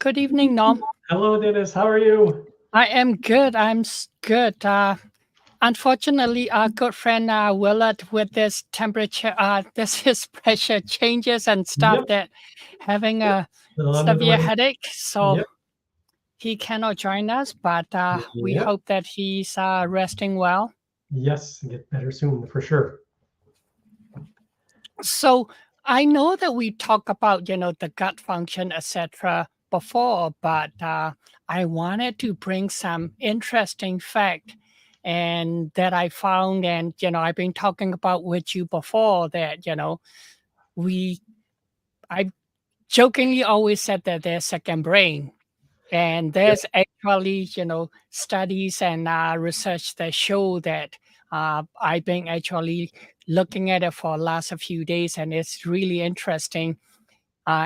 Good evening, Norm. Hello, Dennis. How are you? I am good. Good. Unfortunately, our good friend Willard, with this temperature, this his pressure changes and stuff, Yep. that having Yep. a Still under the severe weather. headache, so Yep. he cannot join us. But we Yep. hope that he's resting well. Yes. Get better soon for sure. So I know that we talk about the gut function, etc. before, but I wanted to bring some interesting fact and that I found, and I've been talking about with you before, that we I jokingly always said that there's second brain, and Yep. there's actually studies and research that show that. I've been actually looking at it for last a few days, and it's really interesting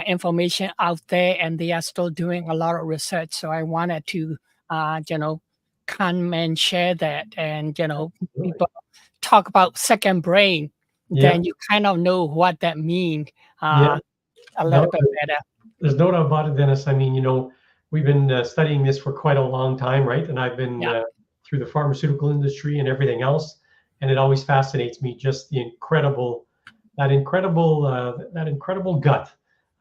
information out there, and they are still doing a lot of research. So I wanted to, uh, you know, come and share that, and Really. people talk about second brain, then Yep. you kind of know what that means Yeah. a little No, bit better. there's no doubt about it, Dennis. I mean, we've been studying this for quite a long time, right? And I've been Yeah, through the pharmaceutical industry and everything else, and it always fascinates me just that incredible gut,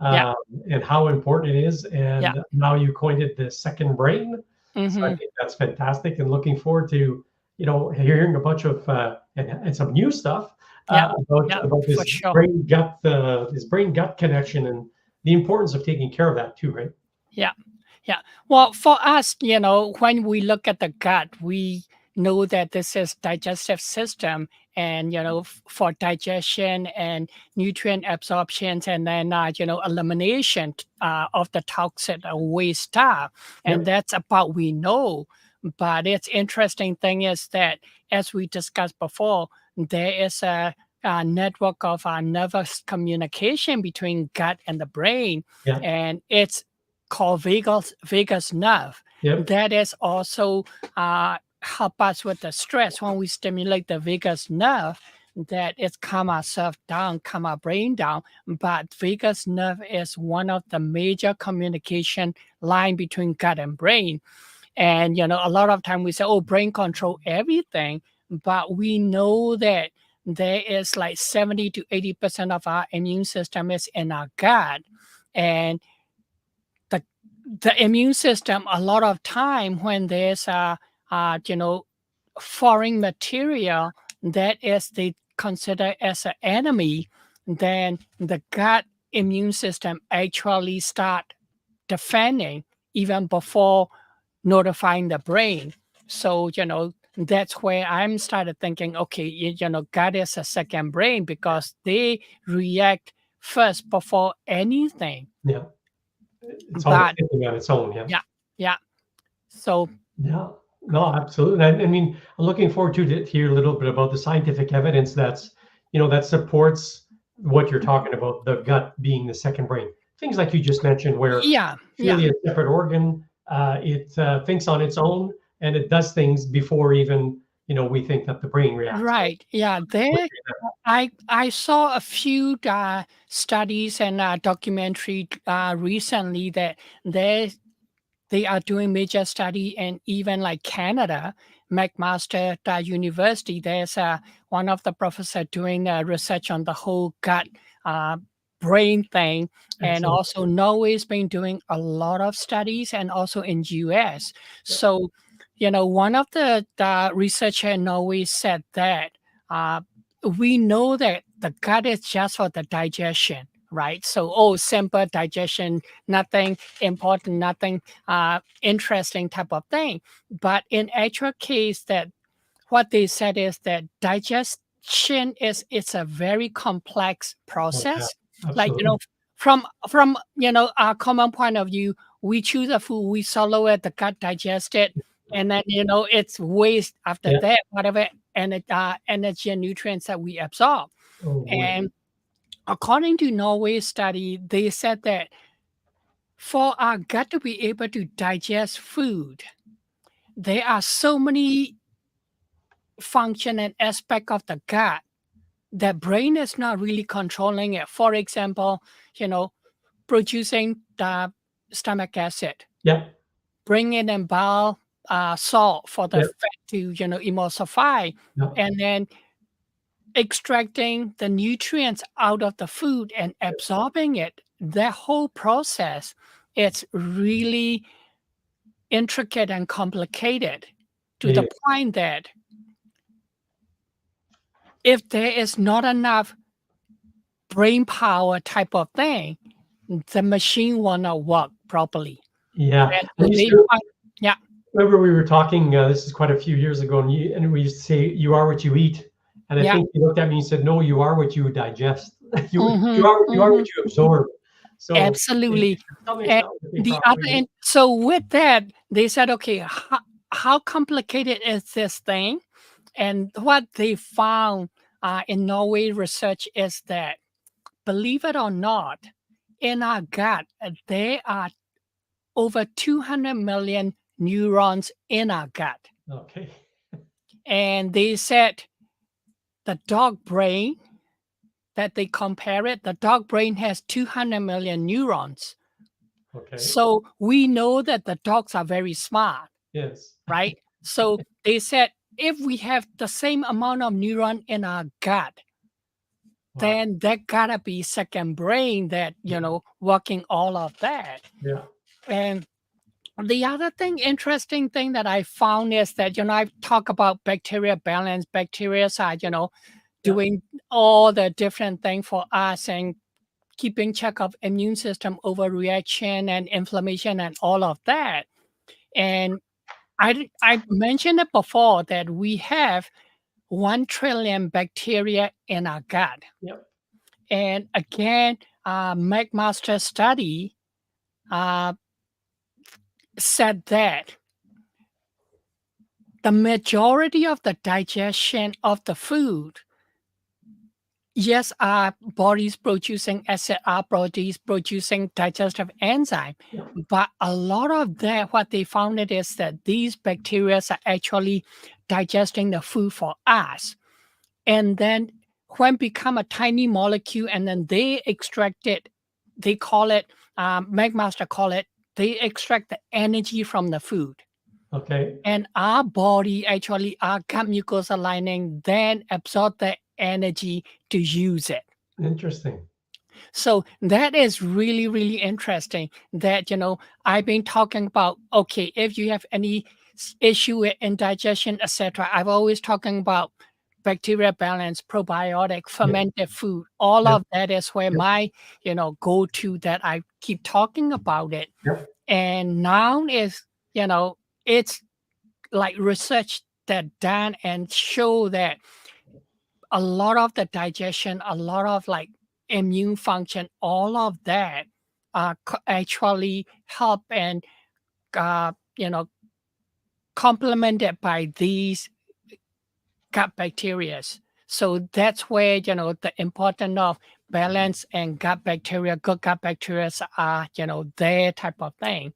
yeah, um, and how important it is. yeah. And now you coined it the second brain. So I Hmm. think that's fantastic, and looking forward to hearing a bunch of and some new stuff Yeah, about yeah, for this sure. brain gut connection and the importance of taking care of that too, right? Yeah. Yeah. Well, for us, when we look at the gut, we know that this is digestive system, and for digestion and nutrient absorptions, and then elimination of the toxic waste stuff, and Yep. that's about we know. But it's interesting thing is that, as we discussed before, there is a network of nervous communication between gut and the brain, Yeah. and it's called vagus nerve. Yep. That is also help us with the stress when we stimulate the vagus nerve. That is calm ourselves down, calm our brain down. But vagus nerve is one of the major communication line between gut and brain. And a lot of time we say, "Oh, brain control everything," but we know that there is like 70 to 80% of our immune system is in our gut, and the the immune system, a lot of time when there's foreign material that is they consider as an enemy, then the gut immune system actually start defending even before notifying the brain. So that's where I'm started thinking, okay, gut is a second brain because they react first before anything. Yeah. It's always But thinking on its own. Yeah. yeah, yeah. So Yeah. No, absolutely. I mean, I'm looking forward to hear a little bit about the scientific evidence that supports what you're talking about, the gut being the second brain. Things like you just mentioned, where yeah, it's yeah, really a separate organ. It thinks on its own and it does things before even, we think that the brain reacts, right? right. Yeah, there. I saw a few studies and documentary recently that they they are doing major study, and even like Canada, McMaster University. There's one of the professor doing research on the whole gut uh, brain thing, and Excellent. also Norway's been doing a lot of studies, and also in US. Yeah. So, one of the researcher in Norway said that uh, we know that the gut is just for the digestion, right? So, oh, simple digestion, nothing important, nothing interesting type of thing. But in actual case, that what they said is that digestion is it's a very complex Oh, yeah. process. Like Absolutely. from our common point of view, we choose a food, we swallow it, the gut digest it, and then it's waste after Yeah. that, whatever energy and nutrients that we absorb. Oh boy. And according to Norway's study, they said that for our gut to be able to digest food, there are so many function and aspect of the gut that brain is not really controlling it. For example, you know, producing the stomach acid, Yeah. bring in and boil salt for the Yeah. fat to, emulsify, Yeah. and then extracting the nutrients out of the food and absorbing it. That whole process, it's really intricate and complicated to the Yeah. point that if there is not enough brain power type of thing, the machine will not work properly. Yeah. And I so used they to find, yeah. remember we were talking, this is quite a few years ago, and we used to say, "You are what you eat." And I Yeah. think you looked at me and said, "No, you are what you digest. Mhm, You are mhm. what you absorb." So Absolutely. your stomach's And not working the other properly. and so with that, they said, "Okay, how complicated is this thing?" And what they found, in Norway research is that, believe it or not, in our gut, there are over 200 million neurons in our gut. Okay. And they said the dog brain that they compare it, the dog brain has 200 million neurons. Okay. So we know that the dogs are very smart, Yes. right? So they said if we have the same amount of neuron in our gut, Wow. then that gotta be second brain that, working all of that. Yeah. And the other thing, interesting thing that I found is that, I talk about bacteria balance, bacteria are, Yeah. doing all the different things for us and keeping check of immune system overreaction and inflammation and all of that. And I mentioned it before that we have 1 trillion bacteria in our gut. Yep. And again, McMaster study uh, said that the majority of the digestion of the food, yes, our bodies producing acid, our bodies producing digestive enzyme, Yeah. but a lot of that, what they found it is that these bacteria are actually digesting the food for us. And then when become a tiny molecule and then they extract it, they call it, McMaster call it, they extract the energy from the food. Okay. And our body, actually, our gut mucosa lining then absorb the energy to use it. Interesting. So that is really, really interesting that, I've been talking about, okay, if you have any issue with indigestion, etc., I've always talking about bacteria balance, probiotic, Yeah. fermented food. All Yeah. of that is where Yeah. my, go-to that I keep talking about it. Yep. And now is, it's like research that done and show that a lot of the digestion, a lot of like immune function, all of that actually help and uh, you know complemented by these gut bacteria. So that's where the importance of balance and gut bacteria, good gut bacteria are their type of thing.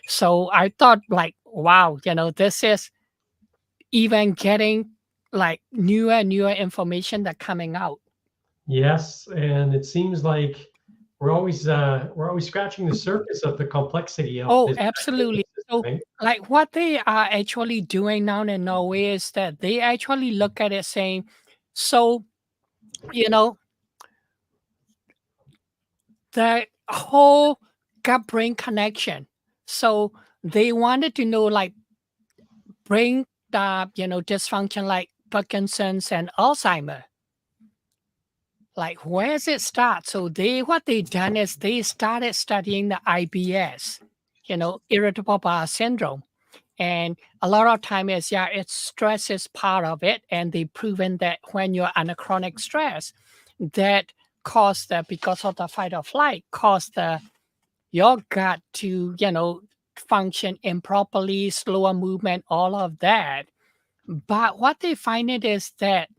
So I thought like, wow, this is even getting like newer and newer information that coming out. Yes, and it seems like we're always scratching the surface of the complexity of Oh, this absolutely. digestive system, So, eh? like, what they are actually doing now in Norway is that they actually look at it saying, so, you know, the whole gut brain connection. So they wanted to know, like, brain, dysfunction like Parkinson's and Alzheimer. Like, where does it start? So what they done is they started studying the IBS, irritable bowel syndrome. And a lot of time is, yeah, it's stress is part of it. And they proven that when you're under chronic stress, that cause the, because of the fight or flight, cause your gut to, function improperly, slower movement, all of that. But what they find it is that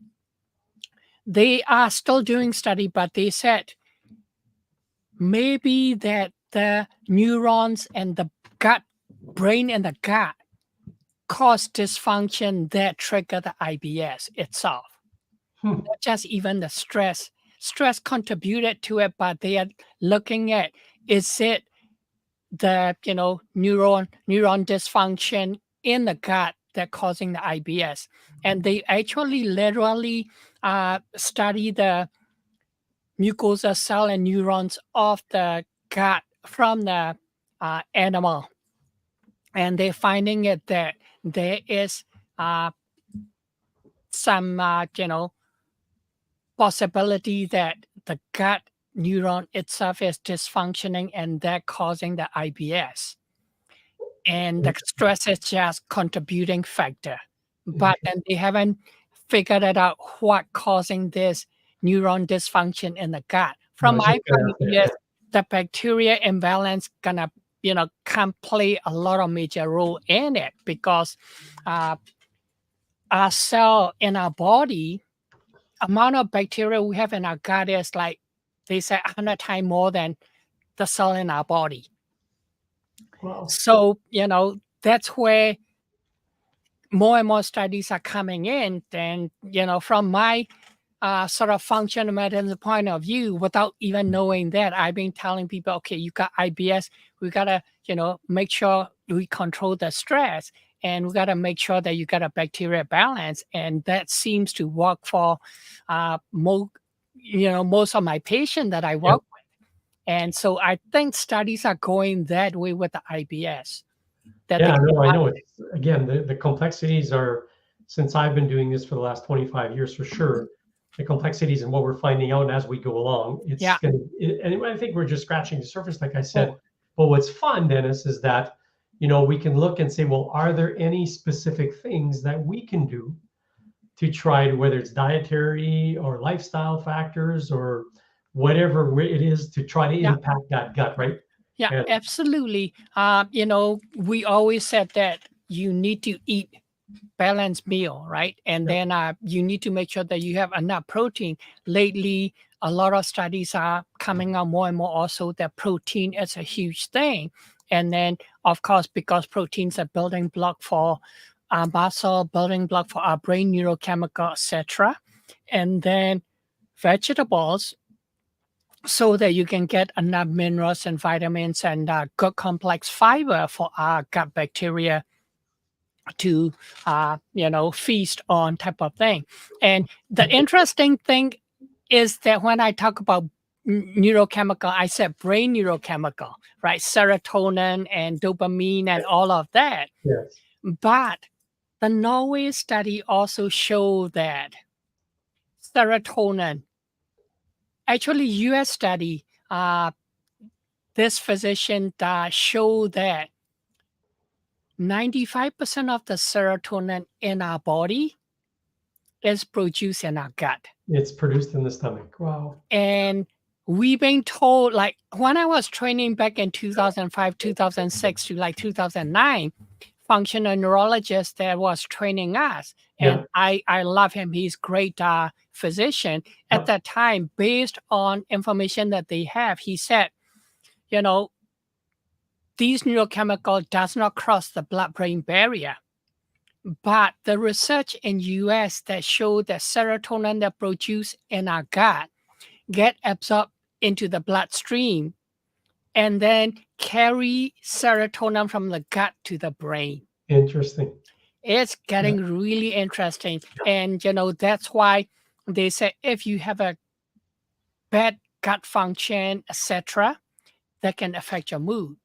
they are still doing study, but they said maybe that the neurons and the gut, brain and the gut cause dysfunction that trigger the IBS itself. Hmm. Not just even the stress. Stress contributed to it, but they are looking at, is it the neuron dysfunction in the gut that causing the IBS. And they actually literally study the mucosa cell and neurons of the gut from the animal, and they're finding it that there is some possibility that the gut neuron itself is dysfunctioning and that causing the IBS. And the stress is just contributing factor. But then they haven't figured it out what causing this neuron dysfunction in the gut. From my point of view, the bacteria imbalance gonna can play a lot of major role in it, because our cell in our body, amount of bacteria we have in our gut is like, they say 100 times more than the cell in our body. Wow. So, that's where more and more studies are coming in. And, from my sort of functional medicine point of view, without even knowing that, I've been telling people, okay, you got IBS, we got to, make sure we control the stress, and we got to make sure that you got a bacteria balance. And that seems to work for most of my patients that I work with. And so I think studies are going that way with the IBS. I know. It's, again, the complexities are, since I've been doing this for the last 25 years, for sure, the complexities and what we're finding out, and as we go along, and I think we're just scratching the surface, like I said. But what's fun, Dennis, is that, we can look and say, well, are there any specific things that we can do to try to, whether it's dietary or lifestyle factors or whatever it is, to try to impact that gut, right? Yeah, absolutely. We always said that you need to eat balanced meal, right? And then you need to make sure that you have enough protein. Lately, a lot of studies are coming out more and more also that protein is a huge thing. And then, of course, because proteins are building block for our muscle, building block for our brain neurochemical, etc. And then vegetables, so that you can get enough minerals and vitamins and good complex fiber for our gut bacteria to feast on, type of thing. And the interesting thing is that when I talk about neurochemical, I said brain neurochemical, right? Serotonin and dopamine and all of that. Yes. But the Norway study also showed that serotonin, actually US study, this physician showed that 95% of the serotonin in our body is produced in our gut. It's produced in the stomach. Wow. And we've been told, like when I was training back in 2005, 2006 to like 2009, functional neurologist that was training us. And I love him. He's great physician. At that time, based on information that they have, he said, these neurochemical does not cross the blood-brain barrier. But the research in US that showed that serotonin that produced in our gut get absorbed into the bloodstream and then carry serotonin from the gut to the brain. Interesting. It's getting really interesting. And, that's why they say if you have a bad gut function, etc., that can affect your mood.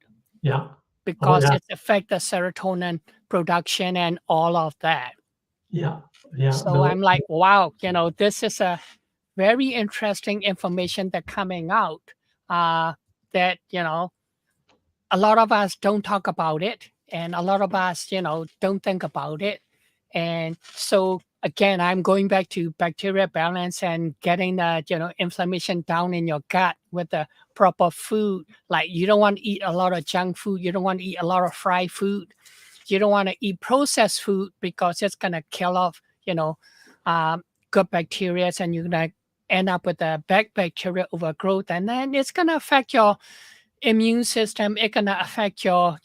Yeah. Because it affects the serotonin production and all of that. Yeah. So I'm like, wow, this is a very interesting information that coming out that, a lot of us don't talk about it. And a lot of us, don't think about it. And so, again, I'm going back to bacteria balance and getting the, inflammation down in your gut with the proper food. Like you don't want to eat a lot of junk food. You don't want to eat a lot of fried food. You don't want to eat processed food because it's going to kill off, good bacteria, and you're going to end up with a bad bacteria overgrowth. And then it's going to affect your immune system. It's going to affect your,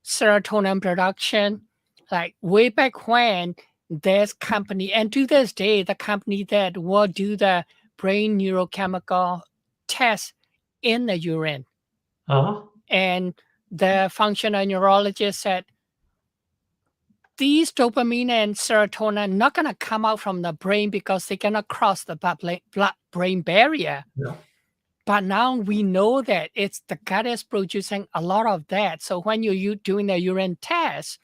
serotonin production. Like way back when, this company, and to this day, the company that will do the brain neurochemical test in the urine. And the functional neurologist said, these dopamine and serotonin are not going to come out from the brain because they cannot cross the blood-brain barrier. Yeah. But now we know that it's the gut is producing a lot of that. So when you're doing a urine test,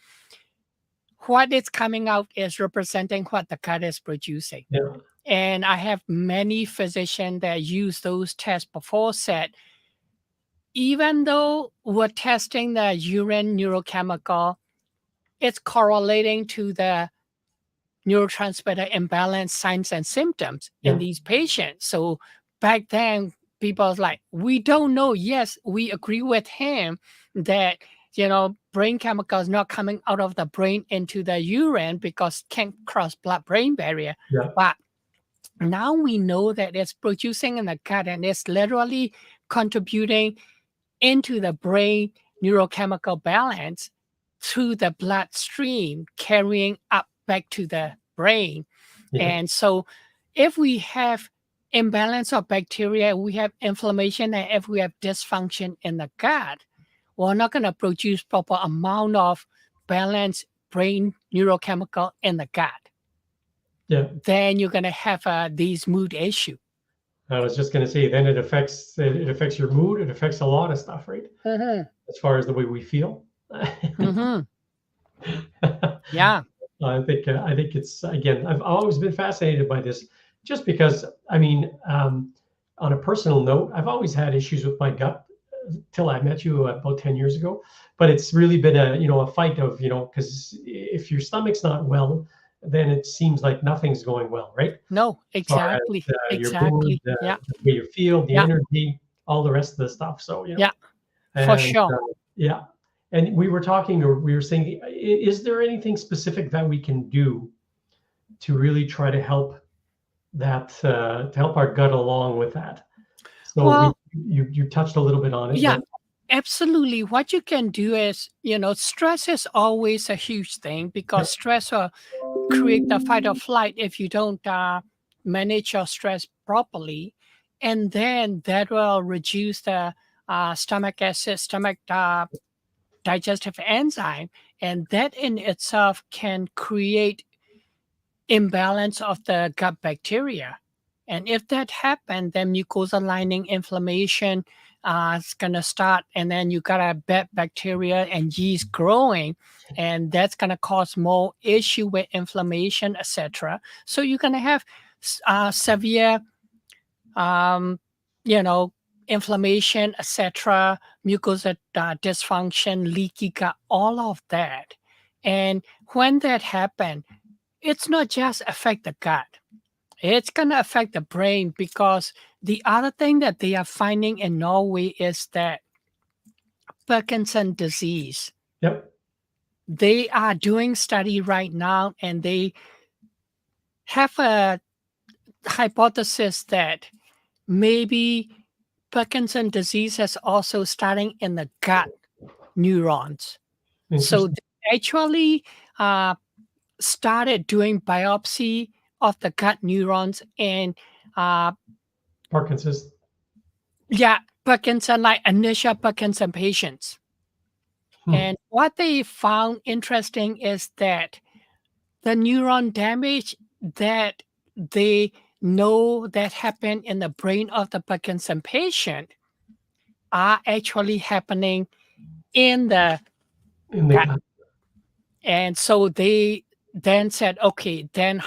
what is coming out is representing what the gut is producing. Yeah. And I have many physicians that use those tests before said, even though we're testing the urine neurochemical, it's correlating to the neurotransmitter imbalance signs and symptoms in Yeah. these patients. So back then, people was like, we don't know. Yes, we agree with him that, brain chemicals not coming out of the brain into the urine because can't cross blood-brain barrier. Yeah. But now we know that it's producing in the gut and it's literally contributing into the brain neurochemical balance through the bloodstream, carrying up back to the brain. Yeah. And so if we have imbalance of bacteria, we have inflammation, and if we have dysfunction in the gut, we're not going to produce proper amount of balanced brain neurochemical in the gut. Yeah. Then you're going to have these mood issue. I was just going to say, then it affects your mood. It affects a lot of stuff, right? Mm-hmm. As far as the way we feel. Mm-hmm. Yeah. I think it's, again, I've always been fascinated by this, just because, I mean, on a personal note, I've always had issues with my gut till I met you about 10 years ago. But it's really been a fight of, because if your stomach's not well, then it seems like nothing's going well, right? No, As far as, exactly. your mood, Exactly. Yeah. the way you feel, the Yeah. energy, all the rest of the stuff. So, Yeah, for and sure. yeah. And we were talking, or we were saying, is there anything specific that we can do to really try to help that, to help our gut along with that? So Well, you touched a little bit on it. yeah, but absolutely. What you can do is, stress is always a huge thing because stress will create the fight or flight if you don't manage your stress properly. And then that will reduce the stomach acid, stomach digestive enzyme. And that in itself can create imbalance of the gut bacteria. And if that happens, then mucosal lining inflammation is going to start, and then you got a bad bacteria and yeast growing, and that's going to cause more issue with inflammation, etc. So you're going to have severe, inflammation, etc., mucosal dysfunction, leaky gut, all of that. And when that happens, it's not just affect the gut. It's going to affect the brain, because the other thing that they are finding in Norway is that Parkinson disease. Yep. They are doing study right now, and they have a hypothesis that maybe Parkinson disease is also starting in the gut neurons. So they actually started doing biopsy of the gut neurons and Parkinson's. Yeah, Parkinson, like initial Parkinson patients. And what they found interesting is that the neuron damage that they know that happened in the brain of the Parkinson patient are actually happening in the gut. And so they then said, okay, then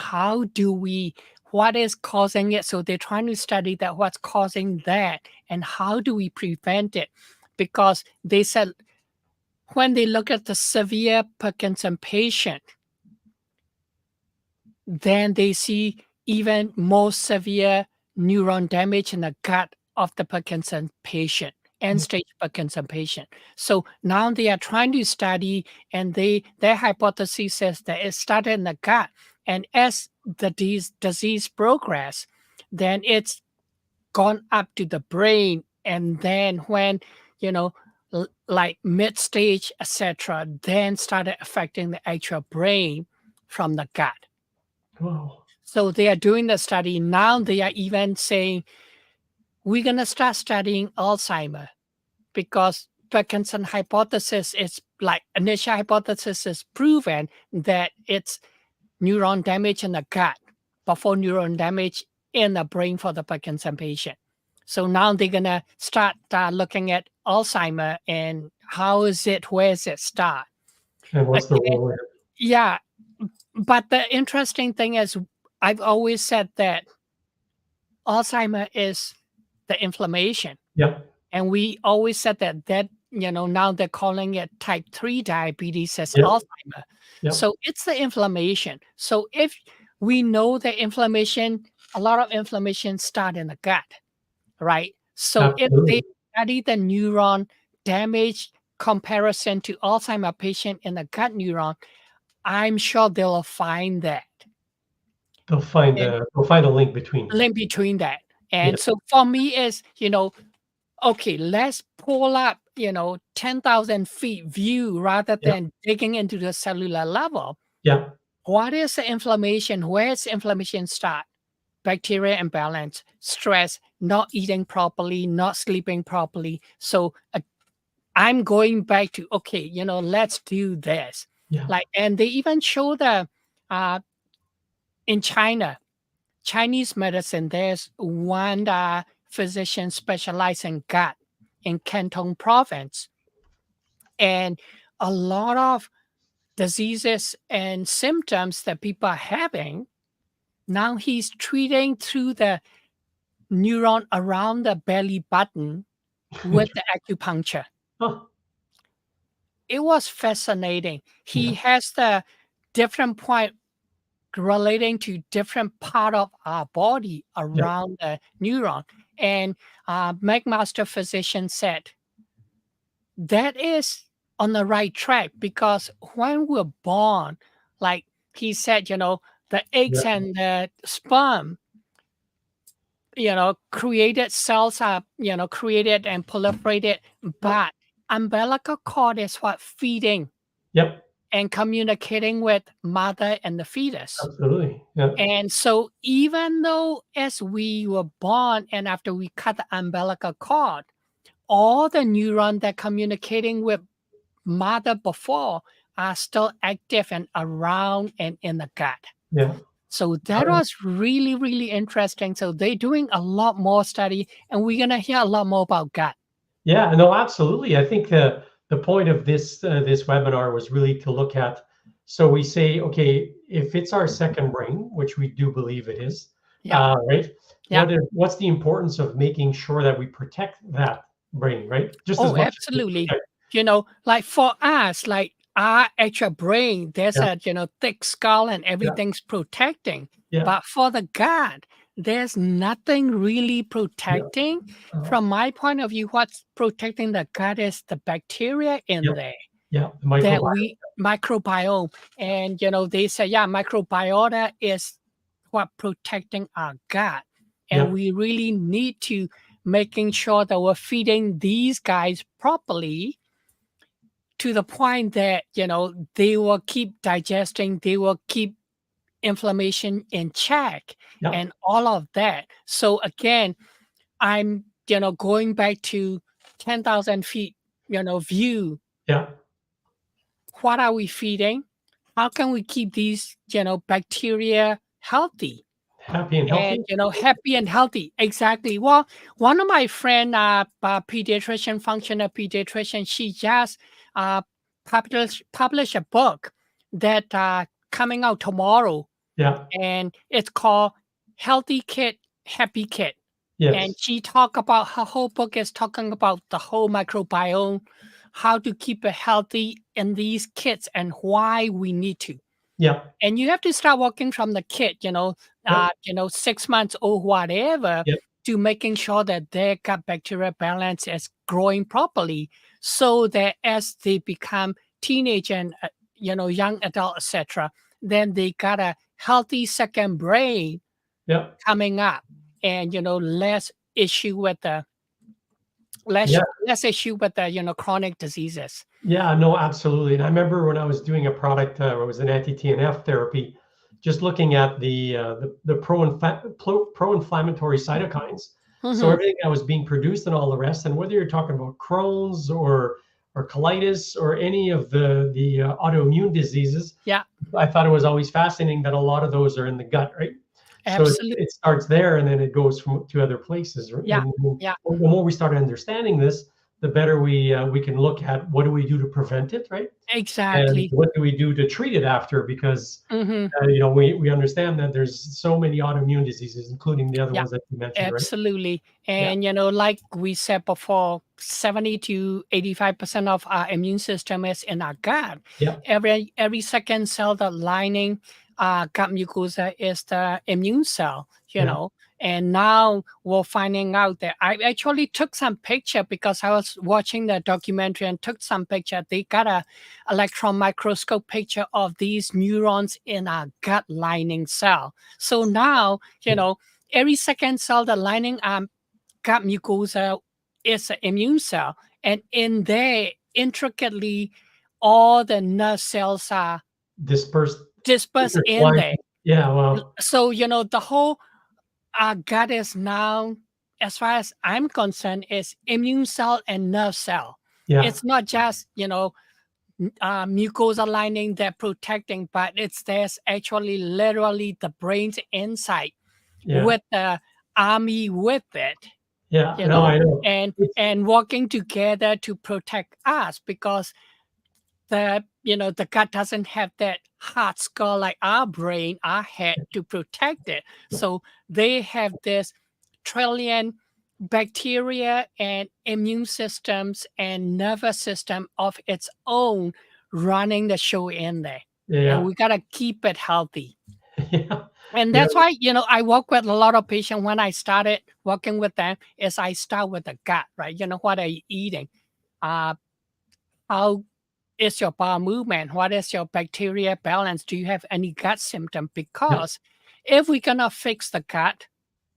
what is causing it? So they're trying to study that, what's causing that, and how do we prevent it? Because they said when they look at the severe Parkinson patient, then they see even more severe neuron damage in the gut of the Parkinson patient, end-stage Parkinson patient. So now they are trying to study, and their hypothesis says that it started in the gut, and as the disease progress, then it's gone up to the brain, and then when like mid-stage, etc., then started affecting the actual brain from the gut. Wow. So they are doing the study now. They are even saying we're gonna start studying Alzheimer, because Parkinson hypothesis is like initial hypothesis is proven that it's neuron damage in the gut before neuron damage in the brain for the Parkinson patient. So now they're gonna start looking at Alzheimer and where is it start? And what's the Again, role there? yeah, but the interesting thing is, I've always said that Alzheimer is the inflammation. Yeah. And we always said that, now they're calling it type 3 diabetes as Yeah. Alzheimer. Yeah. So it's the inflammation. So if we know that inflammation, a lot of inflammation start in the gut, right? So if they Absolutely. study the neuron damage comparison to Alzheimer patient in the gut neuron, I'm sure they'll find that. They'll find And a link between them. link between that. Yeah. And so for me is, okay, let's pull up, 10,000 feet view rather Yeah. than digging into the cellular level. Yeah. What is the inflammation? Where's inflammation start? Bacteria imbalance, stress, not eating properly, not sleeping properly. So I'm going back to, okay, let's do this. Yeah. And they even show in China, Chinese medicine, there's one physician specialized in gut in Canton province. And a lot of diseases and symptoms that people are having, now he's treating through the neuron around the belly button with the acupuncture. Huh. It was fascinating. He Yeah. has the different point relating to different part of our body around the neuron. And McMaster physician said, that is on the right track because when we're born, like he said, the eggs Yeah. and the sperm, created cells are, created and proliferated, but umbilical cord is what feeding Yep. and communicating with mother and the fetus. Absolutely. Yeah. And so even though as we were born and after we cut the umbilical cord, all the neurons that communicating with mother before are still active and around and in the gut. Yeah. So that was really, really interesting. So they're doing a lot more study and we're going to hear a lot more about gut. Yeah, no, absolutely. I think the point of this webinar was really to look at. So we say, okay, if it's our second brain, which we do believe it is, Yeah. right? Yeah. What's the importance of making sure that we protect that brain, right? Just as Oh, much absolutely. as we protect- Like for us, like our actual brain, there's Yeah. a thick skull and everything's protecting. Yeah. But for the gut, there's nothing really protecting. From my point of view, what's protecting the gut is the bacteria in Yeah. there. Yeah, the That microbiome. microbiome. And they say, microbiota is what protecting our gut. And Yeah. we really need to making sure that we're feeding these guys properly to the point that, they will keep digesting, they will keep inflammation in check Yeah. and all of that. So again, I'm, going back to 10,000 feet, view. Yeah. What are we feeding? How can we keep these, bacteria healthy? Happy and healthy. And, happy and healthy. Exactly. Well, one of my friend, pediatrician, functional pediatrician, she just published a book that coming out tomorrow. Yeah. And it's called Healthy Kid, Happy Kid. Yes. And she talk about her whole book is talking about the whole microbiome, how to keep it healthy in these kids and why we need to. Yeah. And you have to start working from the kid, 6 months old, whatever, Yep. to making sure that their gut bacteria balance is growing properly so that as they become teenage and, young adult, etc., then they got a healthy second brain Yeah. coming up and, less issue with the Yeah. less issue with the, chronic diseases. Yeah, no, absolutely. And I remember when I was doing a product, it was an anti-TNF therapy, just looking at the pro-inflammatory cytokines So Hmm. everything that was being produced and all the rest, and whether you're talking about Crohn's or colitis or any of the autoimmune diseases, Yeah, I thought it was always fascinating that a lot of those are in the gut, right? So absolutely. it starts there and then it goes from to other places. Yeah, And yeah, the more we start understanding this, the better we can look at what do we do to prevent it, right? And exactly. what do we do to treat it after? Because Hmm. we understand that there's so many autoimmune diseases, including the other Yeah, ones that you mentioned, right? absolutely. Yeah, And like we said before, 70 to 85% of our immune system is in our gut. yeah, Every second cell, the lining gut mucosa is the immune cell, yeah, And now we're finding out that I actually took some picture because I was watching the documentary and took some picture. They got a electron microscope picture of these neurons in our gut lining cell. So now, yeah, every second cell, the lining gut mucosa is an immune cell, and in there, intricately, all the nerve cells are dispersed, dispersed in intertwined. there. Yeah, well, So the whole gut is now, as far as I'm concerned, is immune cell and nerve cell. yeah, It's not just mucosa lining that protecting, but there's actually literally the brain's inside yeah, with the army with it, yeah. you No, know, I know. and It's and working together to protect us because the gut doesn't have that hard skull like our brain, our head to protect it. So they have this trillion bacteria and immune systems and nervous system of its own running the show in there. And yeah, we gotta keep it healthy. yeah, And yeah, that's why, I work with a lot of patients. When I started working with them, is I start with the gut, right? What are you eating? Uh, how is your bowel movement? What is your bacteria balance? Do you have any gut symptom? yeah, Because if we're gonna fix the gut,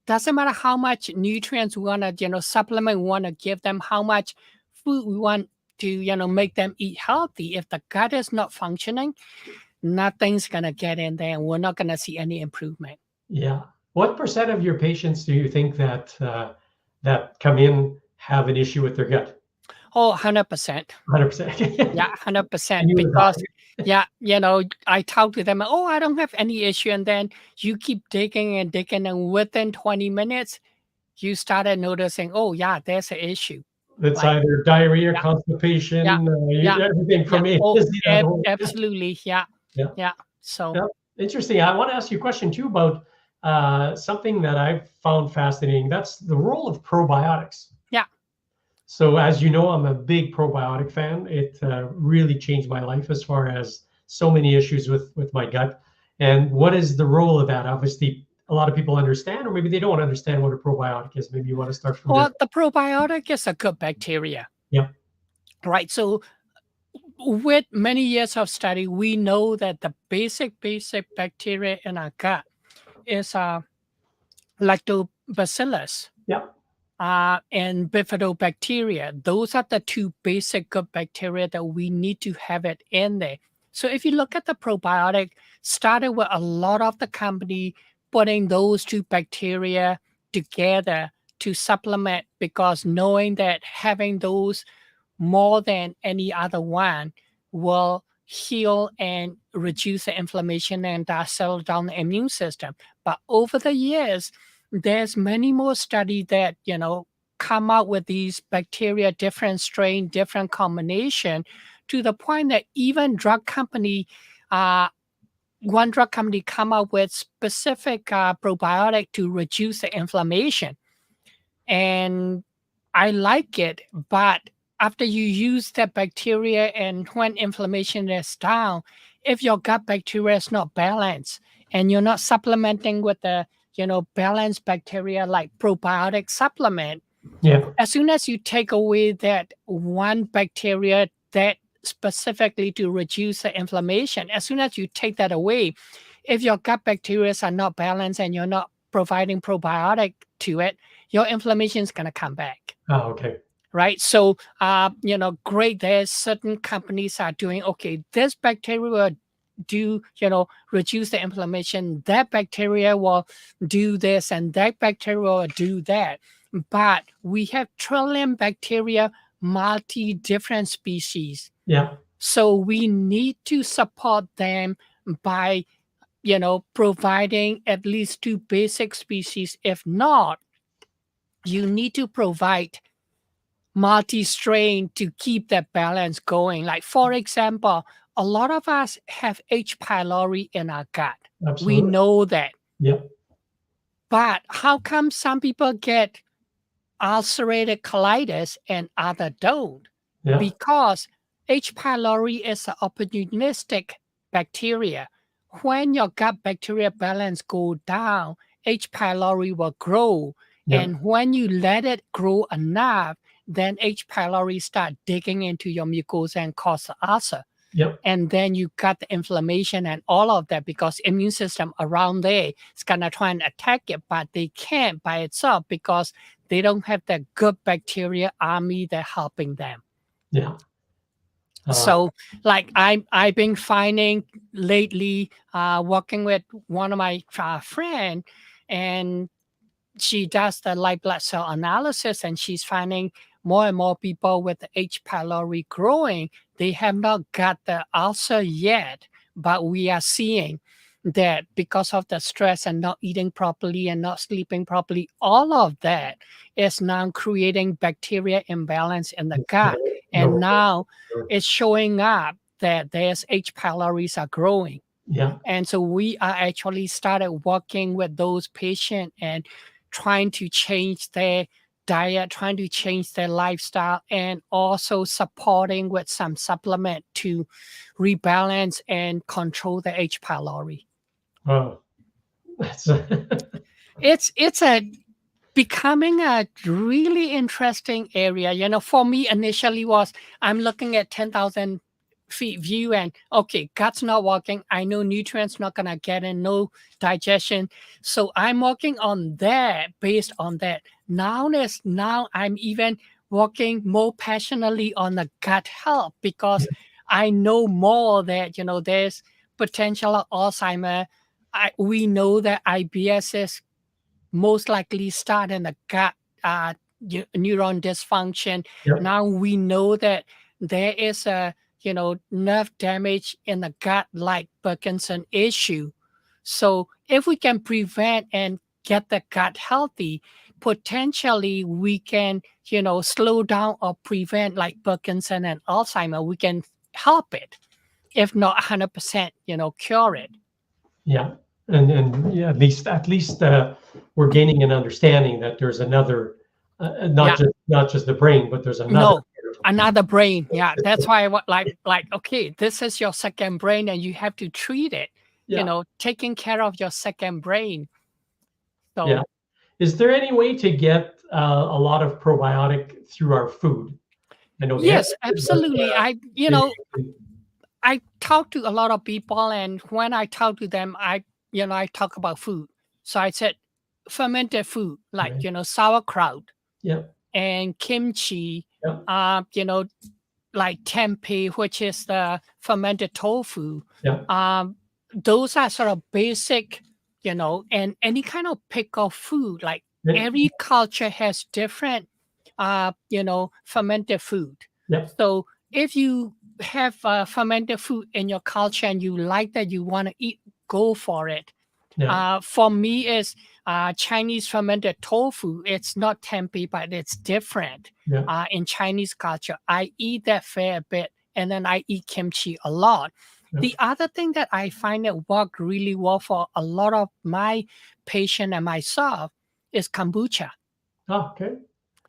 doesn't matter how much nutrients we wanna, supplement we wanna give them, how much food we want to, make them eat healthy. If the gut is not functioning, nothing's gonna get in there, and we're not gonna see any improvement. yeah. What percent of your patients do you think that come in have an issue with their gut? Oh, 100%. 100%. Yeah, And 100%. you would Because, hire. yeah, I talk to them, oh, I don't have any issue. And then you keep digging and digging, and within 20 minutes, you started noticing, oh, yeah, there's an issue. It's Like, either diarrhea, yeah, yeah, constipation, yeah, everything yeah. from A Oh, to Z, that whole absolutely. Yeah, yeah. yeah. So, Yeah, interesting. I want to ask you a question too about something that I've found fascinating. That's the role of probiotics. yeah. So, as you know, I'm a big probiotic fan. It really changed my life as far as so many issues with my gut. And what is the role of that? Obviously, a lot of people understand, or maybe they don't understand what a probiotic is. Maybe you want to start from there. Well, the probiotic is a good bacteria, Yeah, right? So, with many years of study, we know that the basic bacteria in our gut is lactobacillus yeah, and bifidobacteria. Those are the two basic good bacteria that we need to have it in there. So if you look at the probiotic, started with a lot of the company putting those two bacteria together to supplement, because knowing that having those more than any other one will heal and reduce the inflammation and settle down the immune system. But over the years, there's many more studies that come out with these bacteria, different strain, different combination, to the point that even drug company, uh, one drug company come out with specific probiotic to reduce the inflammation. And I like it, but after you use that bacteria and when inflammation is down, if your gut bacteria is not balanced and you're not supplementing with the balanced bacteria like probiotic supplement, yeah, as soon as you take away that one bacteria that specifically to reduce the inflammation, as soon as you take that away, if your gut bacteria are not balanced and you're not providing probiotic to it, your inflammation is going to come back. oh, okay, Right. So, great. There's certain companies are doing, okay, this bacteria will do, reduce the inflammation. That bacteria will do this and that bacteria will do that. but we have trillion bacteria, multi different species. Yeah. So we need to support them by, providing at least two basic species. If not, you need to provide multi-strain to keep that balance going. Like, for example, a lot of us have H. pylori in our gut. We Absolutely. know that. Yep. But how come some people get ulcerative colitis and other don't? Yeah. Because H. pylori is an opportunistic bacteria. When your gut bacteria balance go down, H. pylori will grow. Yeah. And when you let it grow enough, then H. pylori start digging into your mucosa and cause ulcer. Yep. And then you got the inflammation and all of that because immune system around there is gonna try and attack it, but they can't by itself because they don't have that good bacteria army that helping them. Yeah. So, like I've been finding lately, working with one of my friend, and she does the white blood cell analysis, and she's finding more and more people with the H. pylori growing. They have not got the ulcer yet, but we are seeing that because of the stress and not eating properly and not sleeping properly, all of that is now creating bacteria imbalance in the gut. And now it's showing up that there's H. pyloris are growing. Yeah. And so we are actually started working with those patients and trying to change their diet, trying to change their lifestyle, and also supporting with some supplement to rebalance and control the H. pylori. Wow. That's It's a becoming a really interesting area. For me initially was I'm looking at 10,000 feet view and okay, gut's not working. I know nutrients not gonna get in, no digestion. So I'm working on that based on that. Now I'm even working more passionately on the gut health because I know more that there's potential of Alzheimer. We know that IBS is most likely start in the gut neuron dysfunction. Yep. Now we know that there is a nerve damage in the gut like Parkinson issue. So if we can prevent and get the gut healthy, potentially we can slow down or prevent like Parkinson and Alzheimer. We can help it, if not 100%, cure it. Yeah. And yeah, at least we're gaining an understanding that there's another, not just the brain, but there's another brain. Yeah, that's why I okay, this is your second brain, and you have to treat it. Taking care of your second brain. So, yeah. Is there any way to get a lot of probiotic through our food? I know. Yes, absolutely. I talk to a lot of people, and when I talk to them, I talk about food. So I said fermented food like sauerkraut, and kimchi, like tempeh, which is the fermented tofu. Those are sort of basic, and any kind of pickle food. Like every culture has different, fermented food. So if you have fermented food in your culture and you like that, you want to eat, go for it. For me, is Chinese fermented tofu. It's not tempeh, but it's different. In Chinese culture, I eat that fair bit, and then I eat kimchi a lot. The other thing that I find that worked really well for a lot of my patient and myself is kombucha. Okay.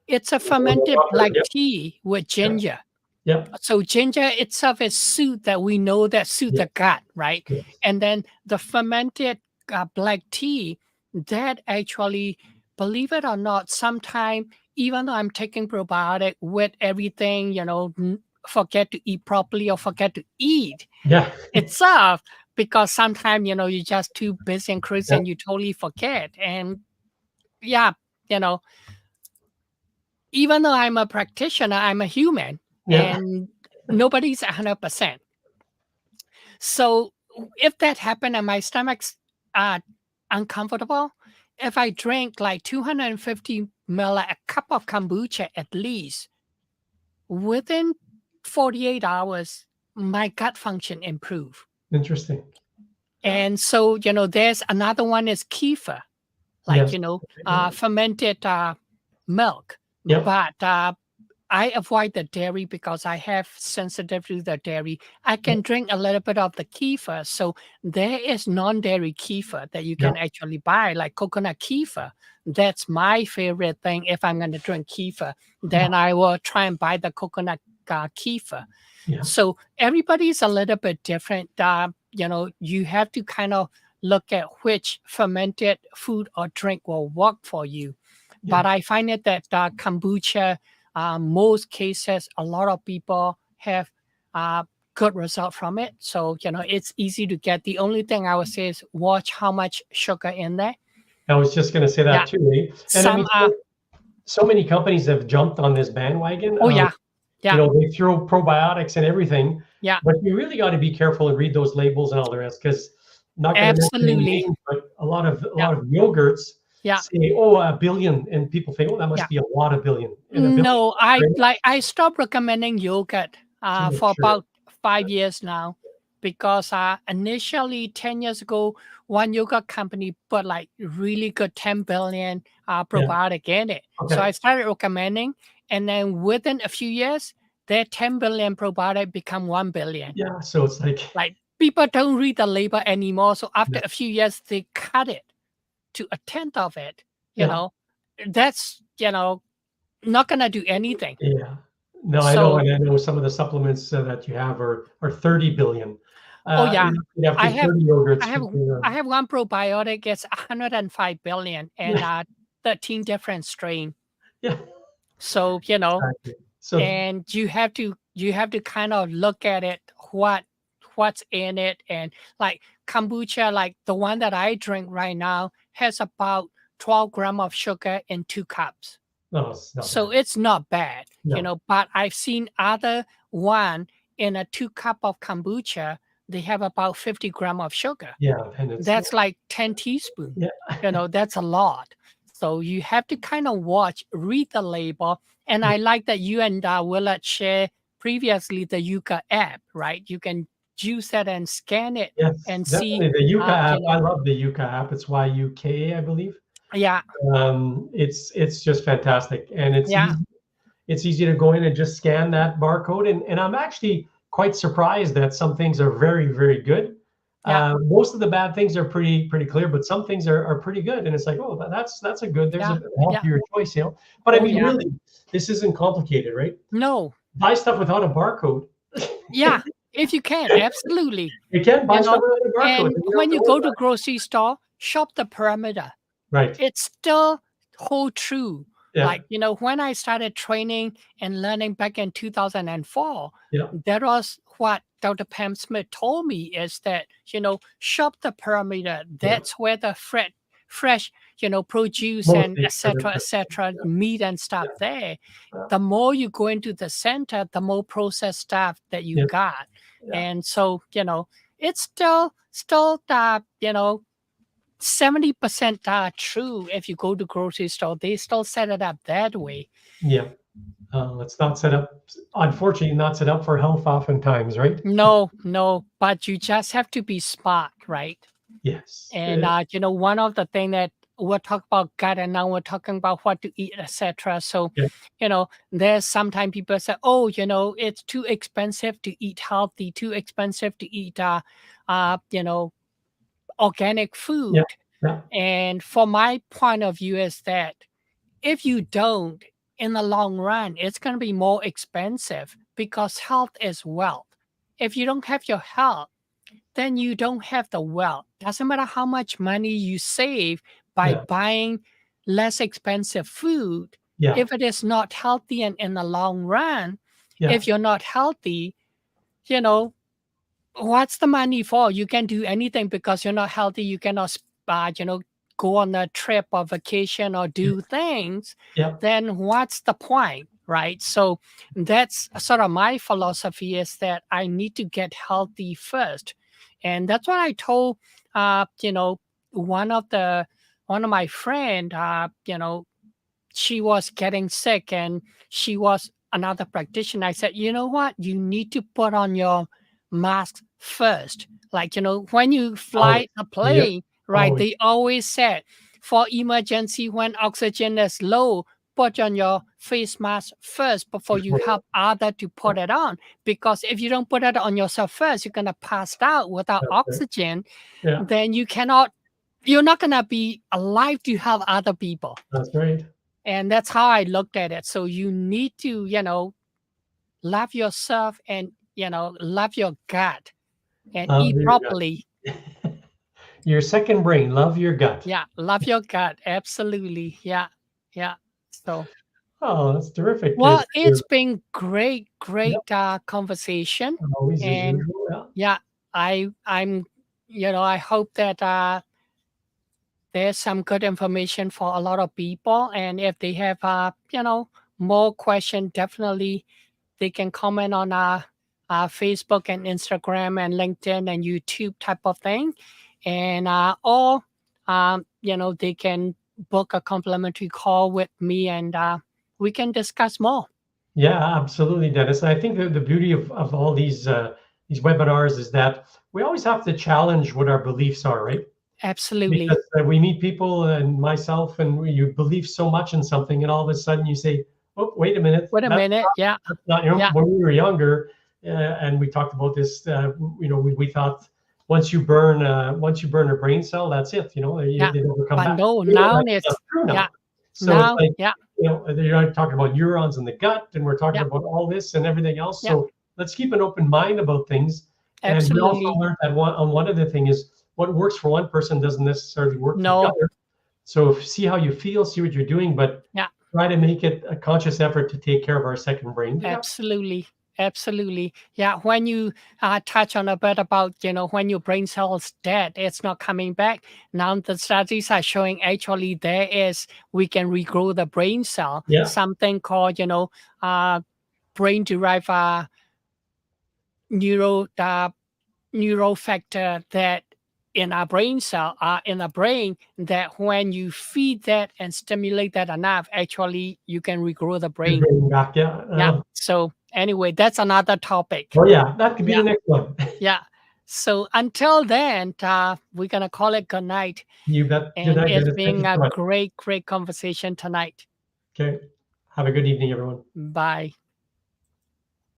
It's a fermented black tea with ginger. So ginger itself is soothe that we know that soothe the gut, right? And then the fermented black tea that actually, believe it or not, sometimes even though I'm taking probiotic with everything, forget to eat properly or forget to eat itself, because sometimes you're just too busy and crazy and you totally forget. And even though I'm a practitioner, I'm a human. And nobody's 100%. So if that happened and my stomach's uncomfortable, if I drink like 250 ml, a cup of kombucha at least, within 48 hours, my gut function improve. Interesting. And so, there's another one is kefir, like, Yes. Yeah. fermented milk. Yep. But I avoid the dairy because I have sensitivity to the dairy. I Yep. can drink a little bit of the kefir. So there is non-dairy kefir that you can Yep. actually buy, like coconut kefir. That's my favorite thing. If I'm going to drink kefir, then Yeah. I will try and buy the coconut kefir. Yeah. So everybody's a little bit different. You have to kind of look at which fermented food or drink will work for you. But Yeah. I find it that kombucha, most cases, a lot of people have good result from it. So, it's easy to get. The only thing I would say is watch how much sugar in there. I was just going to say Yeah. that too. And I Some mean, are, so many companies have jumped on this bandwagon. oh, yeah. Yeah. They throw probiotics and everything. Yeah. But you really got to be careful and read those labels and all the rest, because not going to mention any Absolutely. names, but a lot of Yeah. yogurts Yeah. say, "Oh, a billion," and people think, "Oh, that must Yeah. be a lot of billion." And a billion, No, right? I stopped recommending yogurt Oh, for sure. about 5 years now because initially 10 years ago, one yogurt company put like really good 10 billion Yeah. probiotic in it. So I Okay. started recommending, and then within a few years, their 10 billion probiotic become 1 billion. Yeah. So it's like, Like people don't read the label anymore. So after yeah. a few years, they cut it to a tenth of it. Yeah. That's not gonna do anything. Yeah. No, I know, So, and I know some of the supplements that you have are 30 billion. oh yeah, You have to I take have 30 I yogurts have to, I have one probiotic. It's 105 billion and yeah. 13 different strain. Yeah. So Exactly. So and you have to kind of look at it, what's in it, and like kombucha, like the one that I drink right now has about 12 gram of sugar in 2 cups. no, it's not So bad. it's not bad, No. but I've seen other one in a 2 cup of kombucha, they have about 50 gram of sugar. Yeah, and it's, That's like 10 teaspoons. yeah. That's a lot. So you have to kind of read the label. And Yeah. I like that you and Willard share previously the Yuka app, right? You can use that and scan it Yes, and see, definitely the Yuka app. you I know, love the Yuka app. It's YUK, I believe. yeah, It's just fantastic, and yeah, it's easy to go in and just scan that barcode. And I'm actually quite surprised that some things are very, very good. yeah, Most of the bad things are pretty clear, but some things are pretty good. And it's like, oh, that's a good. There's yeah, a yeah. healthier choice, But I Oh, mean, yeah. really, this isn't complicated, right? No. Buy stuff without a barcode. Yeah. If you can, absolutely. You can buy You stuff know, without a barcode. and And you don't have when to you worry go about to grocery store, shop the perimeter. it. Right. It still hold true. Yeah. Like, when I started training and learning back in 2004, Yeah. that was what Dr. Pam Smith told me is that, shop the perimeter. That's where the fresh, produce and Mostly for the, et cetera, meat and stuff yeah. there. Yeah. The more you go into the center, the more processed stuff that you Yeah. got. Yeah. And so, it's still 70% true. If you go to grocery store, they still set it up that way. Yeah. It's not set up, unfortunately, not set up for health oftentimes, right? No, but you just have to be smart, right? Yes. And one of the thing that we'll talk about gut, and now we're talking about what to eat, etc. So, Yeah. there's sometimes people say, oh, it's too expensive to eat healthy, too expensive to eat, organic food. Yeah. Yeah. And for my point of view is that if you don't, in the long run, it's going to be more expensive because health is wealth. If you don't have your health, then you don't have the wealth. Doesn't matter how much money you save by Yeah. buying less expensive food. Yeah. If it is not healthy and in the long run, Yeah. if you're not healthy, what's the money for? You can do anything because you're not healthy. You cannot, go on a trip or vacation or do things. Yeah. Then what's the point, right? So that's sort of my philosophy is that I need to get healthy first. And that's what I told, one of the one of my friend, she was getting sick and she was another practitioner. I said, you know what? You need to put on your mask first. Like, when you Always. fly a Yep. plane, right? Always. They always said for emergency when oxygen is low, put on your face mask first before you Before. help other to put it on. Because if you don't put it on yourself first, you're gonna pass out without That's right. oxygen. Yeah. Then you're not gonna be alive to help other people. That's right. And that's how I looked at it. So you need to, love yourself and, love your gut and Love eat your properly. gut. Your second brain, love your gut. Yeah, love your gut. Absolutely. Yeah. Yeah. So, Oh, that's terrific. well, You're it's been great, yep, great conversation. always as And usual. Yeah. yeah, I'm, I hope that there's some good information for a lot of people. And if they have, more question, definitely they can comment on our Facebook and Instagram and LinkedIn and YouTube type of thing. And or, they can book a complimentary call with me and we can discuss more. Yeah, absolutely, Dennis. I think the beauty of all these webinars is that we always have to challenge what our beliefs are, right? Absolutely. Because we meet people and myself, and you believe so much in something, and all of a sudden you say, "Oh, wait a minute, Wait a minute. Yeah. that's not." Yeah. When we were younger, and we talked about this, we thought once you burn a brain cell, that's it. Yeah. They never come But back. no, We know now that's not it's, true yeah. now. So it's Now, like, yeah. you're talking about neurons in the gut, and we're talking Yeah. about all this and everything else. Yeah. So let's keep an open mind about things. And we also Absolutely. learned that one other thing is what works for one person doesn't necessarily work for the No. other. So see how you feel, see what you're doing, but Yeah. try to make it a conscious effort to take care of our second brain. Yeah, Absolutely. Absolutely. Yeah. When you touch on a bit about, when your brain cell's dead, it's not coming back. Now the studies are showing actually we can regrow the brain cell, yeah, something called, brain derived neuro, neural factor that in our brain cell in the brain that when you feed that and stimulate that enough, actually you can regrow the your brain. brain back. Yeah. Yeah. So anyway, that's another topic. Oh yeah, that could be Yeah. the next one. Yeah. So until then, we're gonna call it good night. You bet. Good And night, it's Dennis. Thank you been so a much. great, great conversation tonight. Okay. Have a good evening, everyone. Bye.